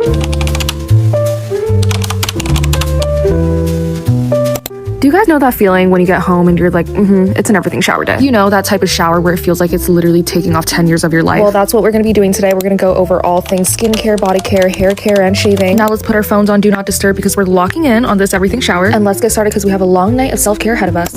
Do you guys know that feeling when you get home and you're like, it's an everything shower day? You know, that type of shower where it feels like it's literally taking off 10 years of your life? Well, that's what we're gonna be doing today. We're gonna go over all things skincare, body care, hair care, and shaving. Now let's put our phones on Do Not Disturb because we're locking in on this everything shower. And let's get started because we have a long night of self-care ahead of us.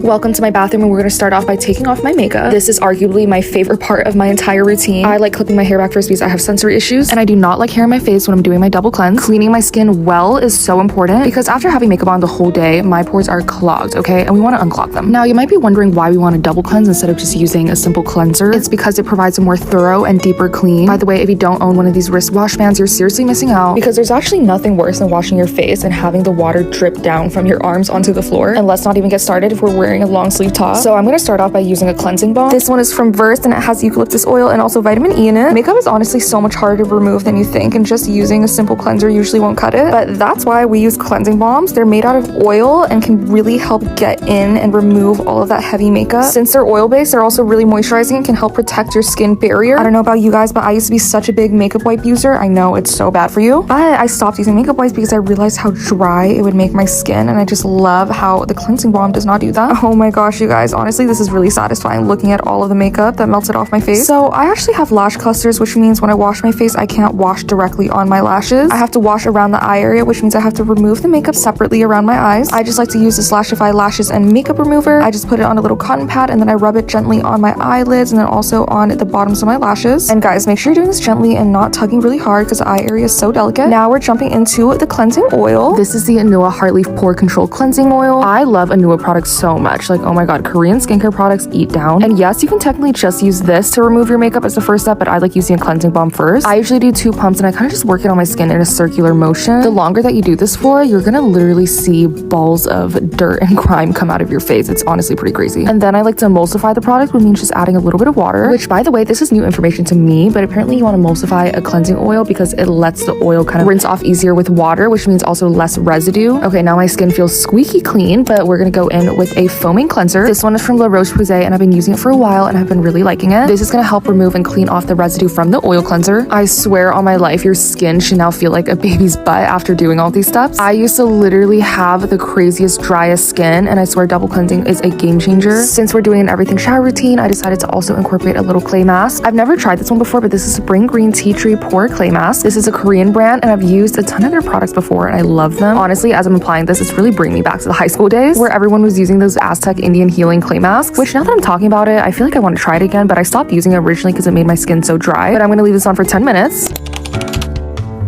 Welcome to my bathroom, and we're going to start off by taking off my makeup. This is arguably my favorite part of my entire routine. I like clipping my hair back first because I have sensory issues, and I do not like hair on my face when I'm doing my double cleanse. Cleaning my skin well is so important because after having makeup on the whole day, my pores are clogged, okay? And we want to unclog them. Now, you might be wondering why we want to double cleanse instead of just using a simple cleanser. It's because it provides a more thorough and deeper clean. By the way, if you don't own one of these wristwash bands, you're seriously missing out because there's actually nothing worse than washing your face and having the water drip down from your arms onto the floor. And let's not even get started if we're wearing a long sleeve top. So I'm going to start off by using a cleansing balm. This one is from Versed and it has eucalyptus oil and also vitamin E in it. Makeup is honestly so much harder to remove than you think, and just using a simple cleanser usually won't cut it. But that's why we use cleansing balms. They're made out of oil and can really help get in and remove all of that heavy makeup. Since they're oil-based, they're also really moisturizing and can help protect your skin barrier. I don't know about you guys, but I used to be such a big makeup wipe user. I know it's so bad for you, but I stopped using makeup wipes because I realized how dry it would make my skin, and I just love how the cleansing balm does not do that. Oh my gosh, you guys, honestly, this is really satisfying looking at all of the makeup that melted off my face. So I actually have lash clusters, which means when I wash my face, I can't wash directly on my lashes. I have to wash around the eye area, which means I have to remove the makeup separately around my eyes. I just like to use this Lashify lashes and makeup remover. I just put it on a little cotton pad and then I rub it gently on my eyelids and then also on the bottoms of my lashes. And guys, make sure you're doing this gently and not tugging really hard because the eye area is so delicate. Now we're jumping into the cleansing oil. This is the Anua Heartleaf Pore Control Cleansing Oil. I love Anua products so much. Like, oh my god, Korean skincare products eat down. And yes, you can technically just use this to remove your makeup as the first step, but I like using a cleansing balm first. I usually do 2 pumps and I kind of just work it on my skin in a circular motion. The longer that you do this for, you're gonna literally see balls of dirt and grime come out of your face. It's honestly pretty crazy. And then I like to emulsify the product, which means just adding a little bit of water, which by the way, this is new information to me, but apparently you want to emulsify a cleansing oil because it lets the oil kind of rinse off easier with water, which means also less residue. Okay, now my skin feels squeaky clean, but we're gonna go in with a foaming cleanser. This one is from La Roche-Posay and I've been using it for a while and I've been really liking it. This is going to help remove and clean off the residue from the oil cleanser. I swear on my life, your skin should now feel like a baby's butt after doing all these steps. I used to literally have the craziest, driest skin, and I swear double cleansing is a game changer. Since we're doing an everything shower routine, I decided to also incorporate a little clay mask. I've never tried this one before, but this is Spring Green Tea Tree Pore Clay Mask. This is a Korean brand and I've used a ton of their products before and I love them. Honestly, as I'm applying this, it's really bringing me back to the high school days where everyone was using those Aztec Indian healing clay masks, which now that I'm talking about it, I feel like I want to try it again, but I stopped using it originally because it made my skin so dry. But I'm going to leave this on for 10 minutes.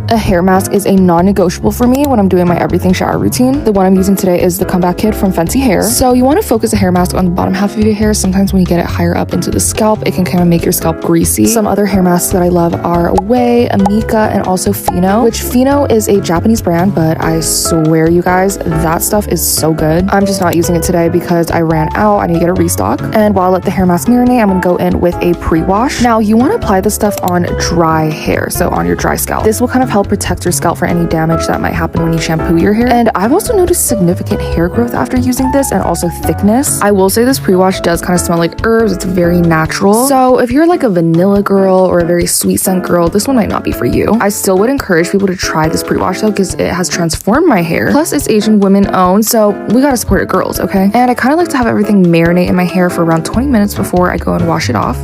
A hair mask is a non-negotiable for me when I'm doing my everything shower routine. The one I'm using today is the Comeback Kit from Fenty Hair. So you want to focus a hair mask on the bottom half of your hair. Sometimes when you get it higher up into the scalp, it can kind of make your scalp greasy. Some other hair masks that I love are Away, Amika, and also Fino, which Fino is a Japanese brand, but I swear you guys, that stuff is so good. I'm just not using it today because I ran out. I need to get a restock. And while I let the hair mask marinate, I'm going to go in with a pre-wash. Now you want to apply this stuff on dry hair, so on your dry scalp. This will kind of help protect your scalp for any damage that might happen when you shampoo your hair. And I've also noticed significant hair growth after using this and also thickness. I will say this pre-wash does kind of smell like herbs. It's very natural. So if you're like a vanilla girl or a very sweet scent girl, this one might not be for you. I still would encourage people to try this pre-wash though because it has transformed my hair. Plus it's Asian women owned, so we gotta support it, girls, okay? And I kind of like to have everything marinate in my hair for around 20 minutes before I go and wash it off.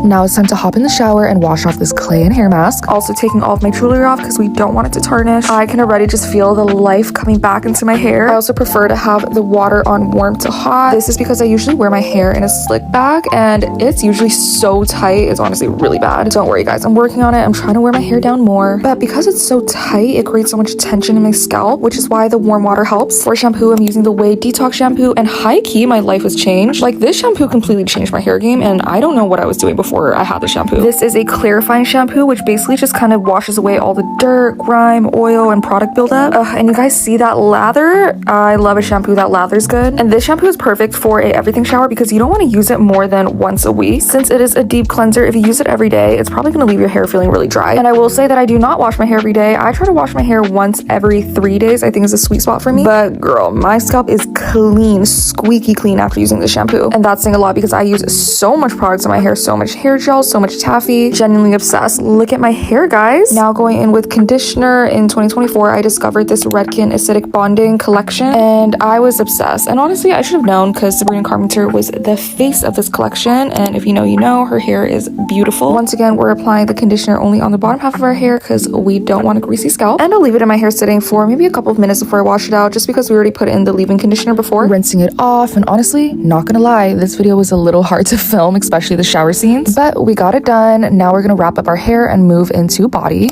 Now it's time to hop in the shower and wash off this clay and hair mask. Also taking all of my jewelry off because we don't want it to tarnish. I can already just feel the life coming back into my hair. I also prefer to have the water on warm to hot. This is because I usually wear my hair in a slick back and it's usually so tight. It's honestly really bad. Don't worry guys, I'm working on it. I'm trying to wear my hair down more. But because it's so tight, it creates so much tension in my scalp, which is why the warm water helps. For shampoo, I'm using the Way Detox shampoo, and high key, my life has changed. Like, this shampoo completely changed my hair game and I don't know what I was doing before I had the shampoo. This is a clarifying shampoo, which basically just kind of washes away all the dirt, grime, oil, and product buildup. And you guys see that lather? I love a shampoo that lathers good. And this shampoo is perfect for a everything shower because you don't want to use it more than once a week. Since it is a deep cleanser, if you use it every day, it's probably going to leave your hair feeling really dry. And I will say that I do not wash my hair every day. I try to wash my hair once every 3 days. I think is a sweet spot for me. But girl, my scalp is clean, squeaky clean after using this shampoo. And that's saying a lot because I use so much products in my hair, so much hair gel, so much taffy. Genuinely obsessed. Look at my hair, guys. Now going in with conditioner. In 2024, I discovered this Redken Acidic Bonding collection, and I was obsessed. And honestly, I should have known because Sabrina Carpenter was the face of this collection, and if you know, you know. Her hair is beautiful. Once again, we're applying the conditioner only on the bottom half of our hair because we don't want a greasy scalp. And I'll leave it in my hair sitting for maybe a couple of minutes before I wash it out, just because we already put in the leave-in conditioner before. Rinsing it off, and honestly, not gonna lie, this video was a little hard to film, especially the shower scenes, but we got it done. Now we're gonna wrap up our hair and move into body.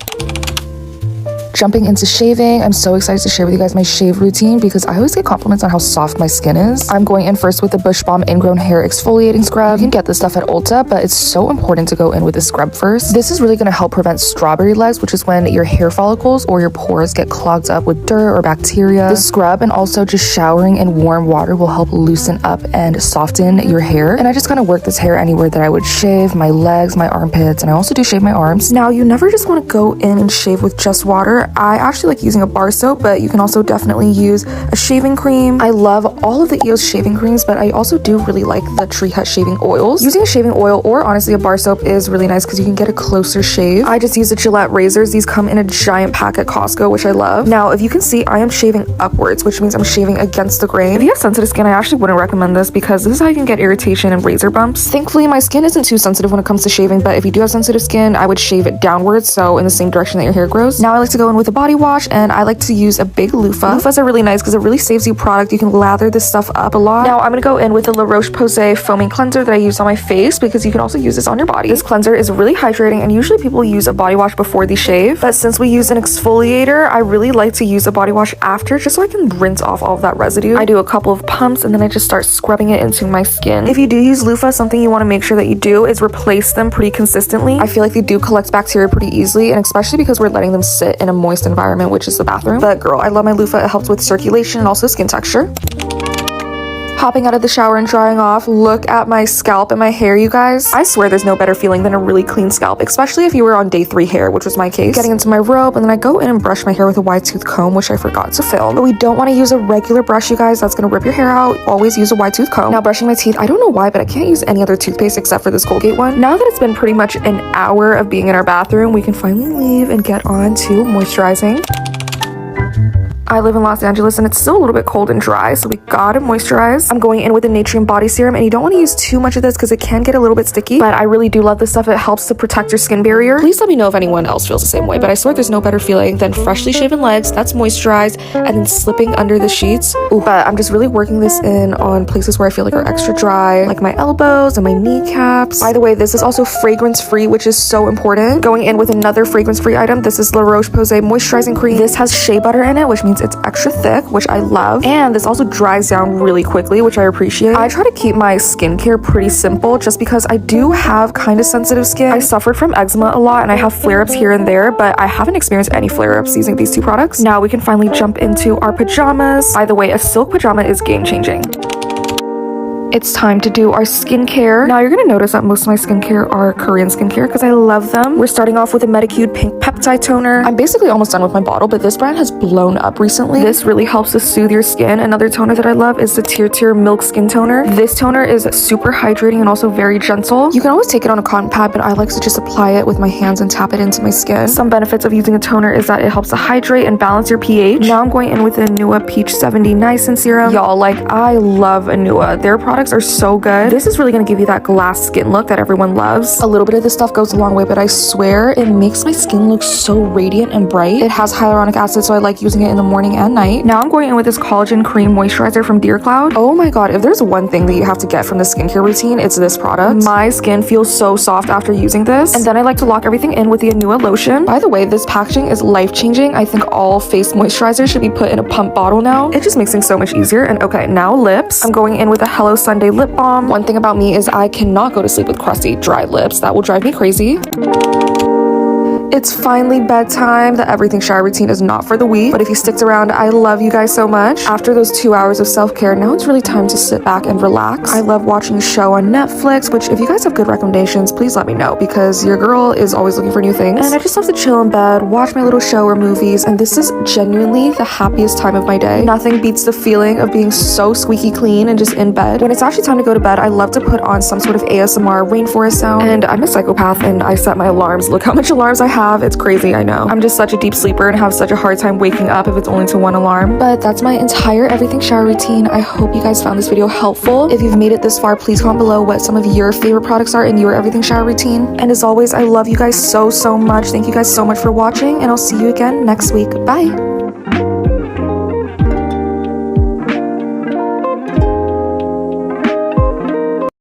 Jumping into shaving, I'm so excited to share with you guys my shave routine because I always get compliments on how soft my skin is. I'm going in first with the Bush Balm Ingrown Hair Exfoliating Scrub. You can get this stuff at Ulta, but it's so important to go in with a scrub first. This is really going to help prevent strawberry legs, which is when your hair follicles or your pores get clogged up with dirt or bacteria. The scrub and also just showering in warm water will help loosen up and soften your hair. And I just kind of work this hair anywhere that I would shave, my legs, my armpits, and I also do shave my arms. Now, you never just want to go in and shave with just water. I actually like using a bar soap, but you can also definitely use a shaving cream. I love all of the EOS shaving creams, but I also do really like the Tree Hut shaving oils. Using a shaving oil or honestly a bar soap is really nice because you can get a closer shave. I just use the Gillette razors. These come in a giant pack at Costco, which I love. Now, if you can see, I am shaving upwards, which means I'm shaving against the grain. If you have sensitive skin, I actually wouldn't recommend this because this is how you can get irritation and razor bumps. Thankfully, my skin isn't too sensitive when it comes to shaving, but if you do have sensitive skin, I would shave it downwards, so in the same direction that your hair grows. Now I like to go in with a body wash, and I like to use a big loofah. Loofahs are really nice because it really saves you product. You can lather this stuff up a lot. Now I'm gonna go in with the La Roche-Posay foaming cleanser that I use on my face because you can also use this on your body. This cleanser is really hydrating, and usually people use a body wash before they shave, but since we use an exfoliator, I really like to use a body wash after just so I can rinse off all of that residue. I do a couple of pumps and then I just start scrubbing it into my skin. If you do use loofah, something you want to make sure that you do is replace them pretty consistently. I feel like they do collect bacteria pretty easily, and especially because we're letting them sit in a moist environment, which is the bathroom. But girl, I love my loofah. It helps with circulation and also skin texture. Hopping out of the shower and drying off, look at my scalp and my hair, you guys. I swear there's no better feeling than a really clean scalp, especially if you were on day 3 hair, which was my case. Getting into my robe, and then I go in and brush my hair with a wide tooth comb, which I forgot to film. But we don't want to use a regular brush, you guys. That's gonna rip your hair out. Always use a wide tooth comb. Now brushing my teeth, I don't know why, but I can't use any other toothpaste except for this Colgate one. Now that it's been pretty much an hour of being in our bathroom, we can finally leave and get on to moisturizing. I live in Los Angeles and it's still a little bit cold and dry, so we gotta moisturize. I'm going in with a Natrium body serum, and you don't want to use too much of this because it can get a little bit sticky, but I really do love this stuff. It helps to protect your skin barrier. Please let me know if anyone else feels the same way, but I swear there's no better feeling than freshly shaven legs that's moisturized and then slipping under the sheets. Ooh, but I'm just really working this in on places where I feel like are extra dry, like my elbows and my kneecaps. By the way, this is also fragrance free, which is so important. Going in with another fragrance free item. This is La Roche-Posay moisturizing cream. This has shea butter in it, which means it's extra thick, which I love, and this also dries down really quickly, which I appreciate. I try to keep my skincare pretty simple just because I do have kind of sensitive skin. I suffered from eczema a lot and I have flare-ups here and there, but I haven't experienced any flare-ups using these 2 products. Now we can finally jump into our pajamas. By the way, a silk pajama is game-changing. It's time to do our skincare. Now you're gonna notice that most of my skincare are Korean skincare because I love them. We're starting off with a Medicube Pink Peptide Toner. I'm basically almost done with my bottle, but this brand has blown up recently. This really helps to soothe your skin. Another toner that I love is the Tier Milk Skin Toner. This toner is super hydrating and also very gentle. You can always take it on a cotton pad, but I like to just apply it with my hands and tap it into my skin. Some benefits of using a toner is that it helps to hydrate and balance your pH. Now I'm going in with the Anua Peach 70 Niacin Serum. Y'all, like, I love Anua. Their products are so good. This is really going to give you that glass skin look that everyone loves. A little bit of this stuff goes a long way, but I swear it makes my skin look so radiant and bright. It has hyaluronic acid, so I like using it in the morning and night. Now I'm going in with this collagen cream moisturizer from Dear Cloud. Oh my god, if there's one thing that you have to get from the skincare routine, it's this product. My skin feels so soft after using this. And then I like to lock everything in with the Anua lotion. By the way, this packaging is life-changing. I think all face moisturizers should be put in a pump bottle now. It just makes things so much easier. And okay, now lips. I'm going in with a Hello Sunday lip balm. One thing about me is I cannot go to sleep with crusty, dry lips. That will drive me crazy. It's finally bedtime. The everything shower routine is not for the weak, but if you sticked around, I love you guys so much. After those 2 hours of self-care, now it's really time to sit back and relax. I love watching a show on Netflix, which if you guys have good recommendations, please let me know because your girl is always looking for new things. And I just love to chill in bed, watch my little show or movies, and this is genuinely the happiest time of my day. Nothing beats the feeling of being so squeaky clean and just in bed. When it's actually time to go to bed, I love to put on some sort of ASMR rainforest sound, and I'm a psychopath and I set my alarms. Look how much alarms I have. It's crazy, I know. I'm just such a deep sleeper and have such a hard time waking up if it's only to one alarm. But that's my entire everything shower routine. I hope you guys found this video helpful. If you've made it this far, please comment below what some of your favorite products are in your everything shower routine. And as always, I love you guys so much. Thank you guys so much for watching, and I'll see you again next week. Bye.